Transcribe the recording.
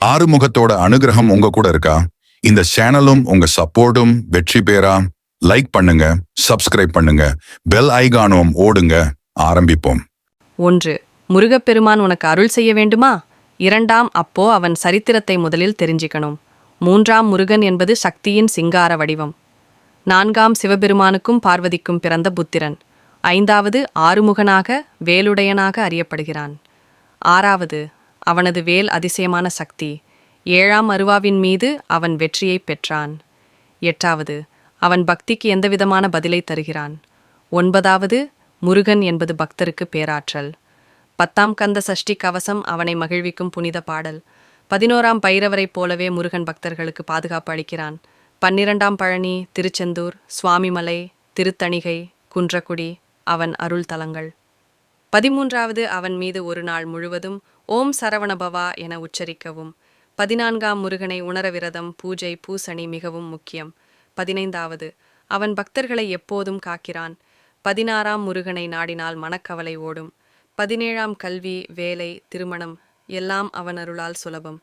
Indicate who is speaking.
Speaker 1: ஆறுமுகத்தோட அனுகிரகம் உங்க கூட இருக்கா? இந்த சேனலும் உங்க சப்போர்ட்டும் வெற்றி பெறா லைக் பண்ணுங்க, சப்ஸ்கிரைப் பண்ணுங்க, பெல் ஐகானும் ஓடுங்க. ஆரம்பிப்போம்.
Speaker 2: 1. முருகப்பெருமான் உனக்கு அருள் செய்ய வேண்டுமா? 2. அப்போ அவன் சரித்திரத்தை முதலில் தெரிஞ்சிக்கணும். 3. முருகன் என்பது சக்தியின் சிங்கார வடிவம். 4. சிவபெருமானுக்கும் பார்வதிக்கும் பிறந்த புத்திரன். 5. ஆறுமுகனாக வேலுடையனாக அறியப்படுகிறான். 6. அவனது வேல் அதிசயமான சக்தி. 7. அருவாவின் மீது அவன் வெற்றியை பெற்றான். 8. அவன் பக்திக்கு எந்தவிதமான பதிலை தருகிறான். 9. முருகன் என்பது பக்தருக்கு பேராற்றல். 10. கந்த சஷ்டி கவசம் அவனை மகிழ்விக்கும் புனித பாடல். 11. பைரவரைப் போலவே முருகன் பக்தர்களுக்கு பாதுகாப்பு அளிக்கிறான். 12. பழனி, திருச்செந்தூர், சுவாமிமலை, திருத்தணிகை, குன்றக்குடி அவன் அருள் தலங்கள். 13. அவன் மீது ஒரு நாள் முழுவதும் ஓம் சரவணபவா என உச்சரிக்கவும். 14. முருகனை உணர விரதம், பூஜை, பூசணி மிகவும் முக்கியம். 15. அவன் பக்தர்களை எப்போதும் காக்கிறான். 16. முருகனை நாடினால் மனக்கவலை ஓடும். 17. கல்வி, வேலை, திருமணம் எல்லாம் அவன் அருளால் சுலபம்.